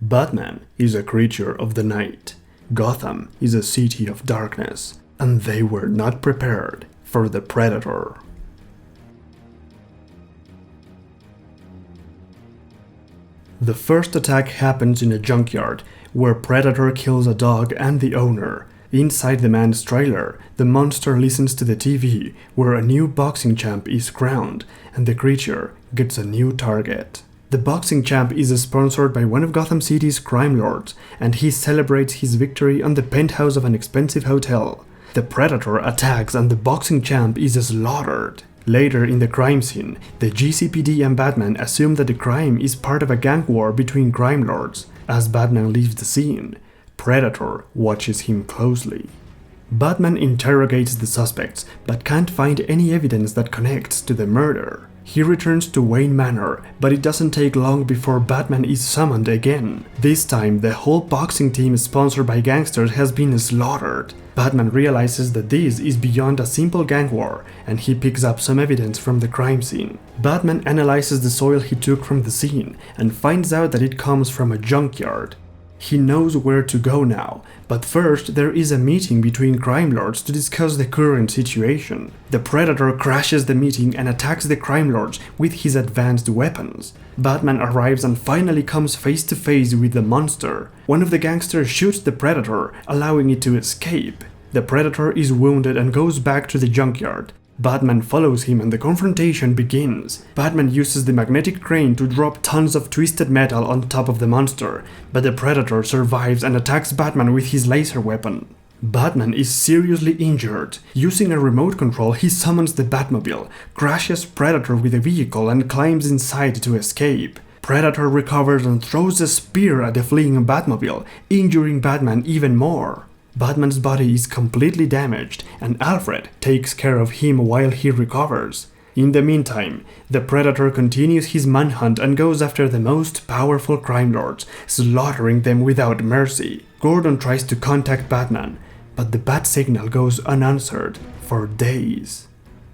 Batman is a creature of the night. Gotham is a city of darkness, and they were not prepared for the Predator. The first attack happens in a junkyard, where Predator kills a dog and the owner. Inside the man's trailer, the monster listens to the TV, where a new boxing champ is crowned, and the creature gets a new target. The boxing champ is sponsored by one of Gotham City's crime lords, and he celebrates his victory on the penthouse of an expensive hotel. The Predator attacks and the boxing champ is slaughtered. Later in the crime scene, the GCPD and Batman assume that the crime is part of a gang war between crime lords. As Batman leaves the scene, Predator watches him closely. Batman interrogates the suspects, but can't find any evidence that connects to the murder. He returns to Wayne Manor, but it doesn't take long before Batman is summoned again. This time, the whole boxing team sponsored by gangsters has been slaughtered. Batman realizes that this is beyond a simple gang war, and he picks up some evidence from the crime scene. Batman analyzes the soil he took from the scene, and finds out that it comes from a junkyard. He knows where to go now, but first there is a meeting between crime lords to discuss the current situation. The Predator crashes the meeting and attacks the crime lords with his advanced weapons. Batman arrives and finally comes face to face with the monster. One of the gangsters shoots the Predator, allowing it to escape. The Predator is wounded and goes back to the junkyard. Batman follows him and the confrontation begins. Batman uses the magnetic crane to drop tons of twisted metal on top of the monster, but the Predator survives and attacks Batman with his laser weapon. Batman is seriously injured. Using a remote control, he summons the Batmobile, crashes Predator with a vehicle and climbs inside to escape. Predator recovers and throws a spear at the fleeing Batmobile, injuring Batman even more. Batman's body is completely damaged, and Alfred takes care of him while he recovers. In the meantime, the Predator continues his manhunt and goes after the most powerful crime lords, slaughtering them without mercy. Gordon tries to contact Batman, but the bat signal goes unanswered for days.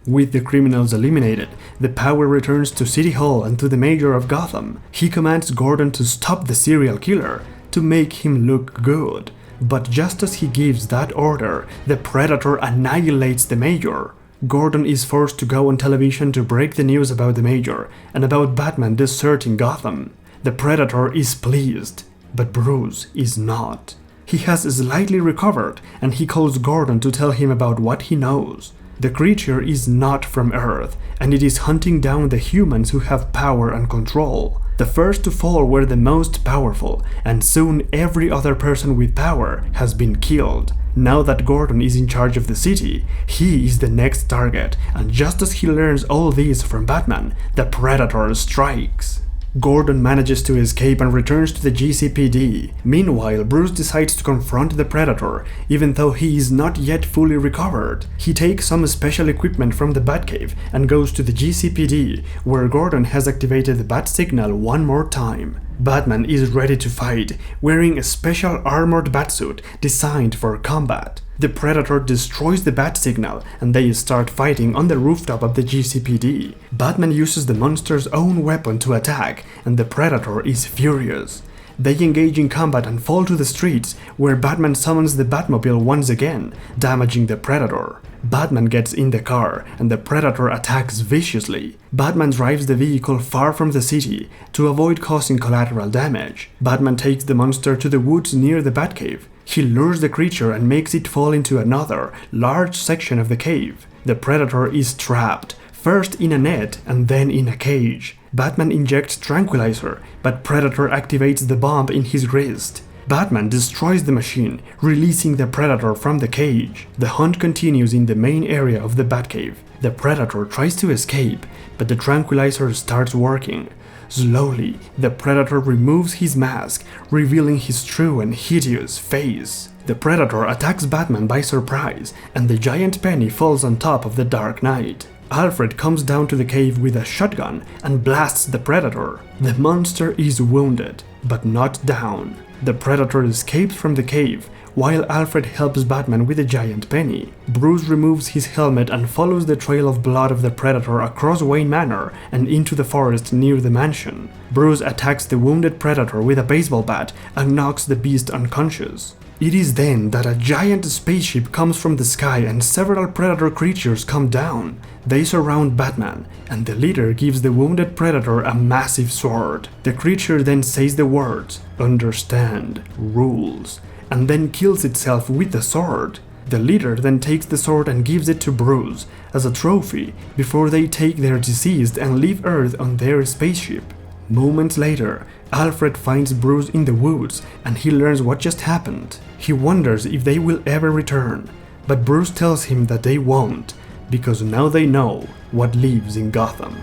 With the criminals eliminated, the power returns to City Hall and to the mayor of Gotham. He commands Gordon to stop the serial killer, to make him look good. But just as he gives that order, the Predator annihilates the mayor. Gordon is forced to go on television to break the news about the mayor and about Batman deserting Gotham. The Predator is pleased, but Bruce is not. He has slightly recovered, and he calls Gordon to tell him about what he knows. The creature is not from Earth, and it is hunting down the humans who have power and control. The first to fall were the most powerful, and soon every other person with power has been killed. Now that Gordon is in charge of the city, he is the next target, and just as he learns all this from Batman, the Predator strikes. Gordon manages to escape and returns to the GCPD. Meanwhile, Bruce decides to confront the Predator, even though he is not yet fully recovered. He takes some special equipment from the Batcave and goes to the GCPD, where Gordon has activated the bat signal one more time. Batman is ready to fight, wearing a special armored batsuit designed for combat. The Predator destroys the bat signal, and they start fighting on the rooftop of the GCPD. Batman uses the monster's own weapon to attack, and the Predator is furious. They engage in combat and fall to the streets, where Batman summons the Batmobile once again, damaging the Predator. Batman gets in the car, and the Predator attacks viciously. Batman drives the vehicle far from the city to avoid causing collateral damage. Batman takes the monster to the woods near the Batcave. He lures the creature and makes it fall into another, large section of the cave. The Predator is trapped, first in a net and then in a cage. Batman injects tranquilizer, but Predator activates the bomb in his wrist. Batman destroys the machine, releasing the Predator from the cage. The hunt continues in the main area of the Batcave. The Predator tries to escape, but the tranquilizer starts working. Slowly, the Predator removes his mask, revealing his true and hideous face. The Predator attacks Batman by surprise, and the giant penny falls on top of the Dark Knight. Alfred comes down to the cave with a shotgun and blasts the Predator. The monster is wounded, but not down. The Predator escapes from the cave, while Alfred helps Batman with a giant penny. Bruce removes his helmet and follows the trail of blood of the Predator across Wayne Manor and into the forest near the mansion. Bruce attacks the wounded Predator with a baseball bat and knocks the beast unconscious. It is then that a giant spaceship comes from the sky and several Predator creatures come down. They surround Batman, and the leader gives the wounded Predator a massive sword. The creature then says the words, "Understand, rules," and then kills itself with the sword. The leader then takes the sword and gives it to Bruce as a trophy before they take their deceased and leave Earth on their spaceship. Moments later, Alfred finds Bruce in the woods and he learns what just happened. He wonders if they will ever return, but Bruce tells him that they won't, because now they know what lives in Gotham.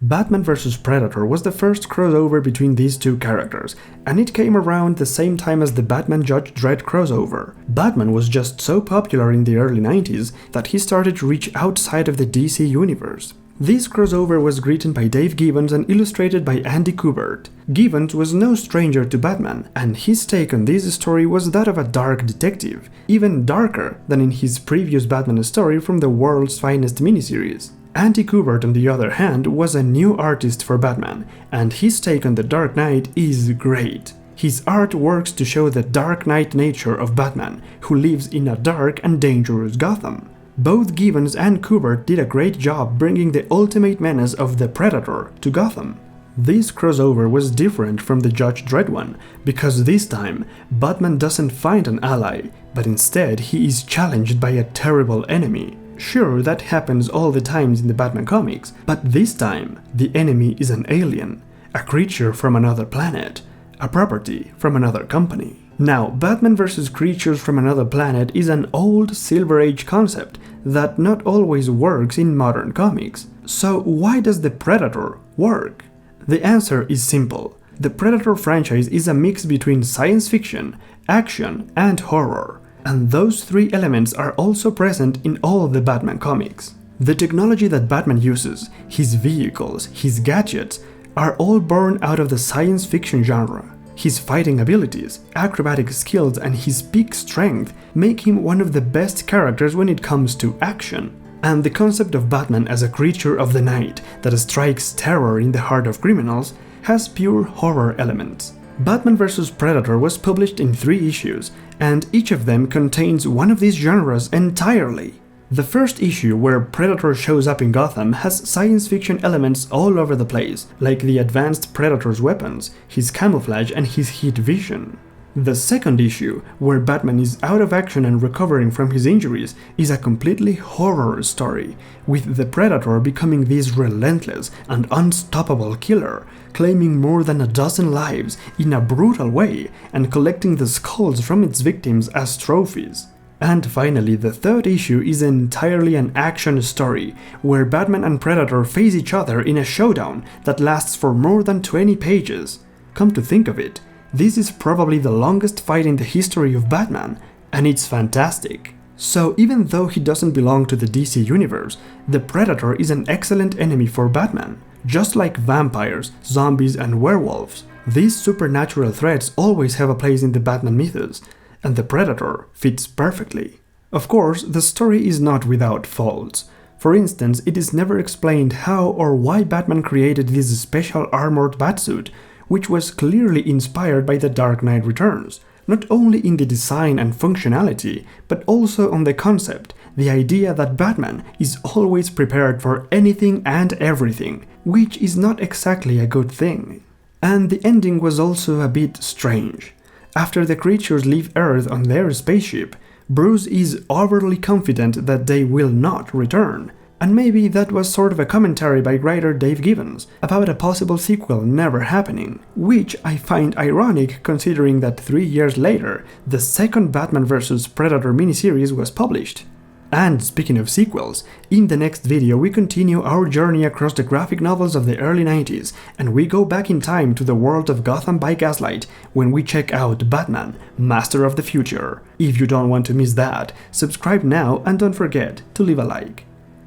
Batman vs. Predator was the first crossover between these two characters, and it came around the same time as the Batman Judge Dredd crossover. Batman was just so popular in the early 90s that he started to reach outside of the DC universe. This crossover was written by Dave Gibbons and illustrated by Andy Kubert. Gibbons was no stranger to Batman, and his take on this story was that of a dark detective, even darker than in his previous Batman story from the World's Finest miniseries. Andy Kubert, on the other hand, was a new artist for Batman, and his take on the Dark Knight is great. His art works to show the Dark Knight nature of Batman, who lives in a dark and dangerous Gotham. Both Gibbons and Kubert did a great job bringing the ultimate menace of the Predator to Gotham. This crossover was different from the Judge Dredd one, because this time, Batman doesn't find an ally, but instead he is challenged by a terrible enemy. Sure, that happens all the times in the Batman comics, but this time, the enemy is an alien, a creature from another planet, a property from another company. Now, Batman vs. creatures from another planet is an old Silver Age concept that not always works in modern comics. So why does the Predator work? The answer is simple. The Predator franchise is a mix between science fiction, action, and horror, and those three elements are also present in all the Batman comics. The technology that Batman uses, his vehicles, his gadgets, are all born out of the science fiction genre. His fighting abilities, acrobatic skills, and his peak strength make him one of the best characters when it comes to action. And the concept of Batman as a creature of the night that strikes terror in the heart of criminals has pure horror elements. Batman vs. Predator was published in 3 issues, and each of them contains one of these genres entirely. The first issue, where Predator shows up in Gotham, has science fiction elements all over the place, like the advanced Predator's weapons, his camouflage, and his heat vision. The second issue, where Batman is out of action and recovering from his injuries, is a completely horror story, with the Predator becoming this relentless and unstoppable killer, claiming more than a dozen lives in a brutal way and collecting the skulls from its victims as trophies. And finally, the third issue is entirely an action story, where Batman and Predator face each other in a showdown that lasts for more than 20 pages. Come to think of it, this is probably the longest fight in the history of Batman, and it's fantastic. So even though he doesn't belong to the DC universe, the Predator is an excellent enemy for Batman. Just like vampires, zombies, and werewolves, these supernatural threats always have a place in the Batman mythos, and the Predator fits perfectly. Of course, the story is not without faults. For instance, it is never explained how or why Batman created this special armored batsuit, which was clearly inspired by The Dark Knight Returns, not only in the design and functionality, but also on the concept, the idea that Batman is always prepared for anything and everything, which is not exactly a good thing. And the ending was also a bit strange. After the creatures leave Earth on their spaceship, Bruce is overly confident that they will not return. And maybe that was sort of a commentary by writer Dave Gibbons about a possible sequel never happening, which I find ironic considering that 3 years later, the second Batman vs. Predator miniseries was published. And speaking of sequels, in the next video we continue our journey across the graphic novels of the early 90s, and we go back in time to the world of Gotham by Gaslight when we check out Batman, Master of the Future. If you don't want to miss that, subscribe now and don't forget to leave a like.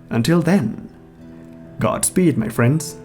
Until then, Godspeed, my friends.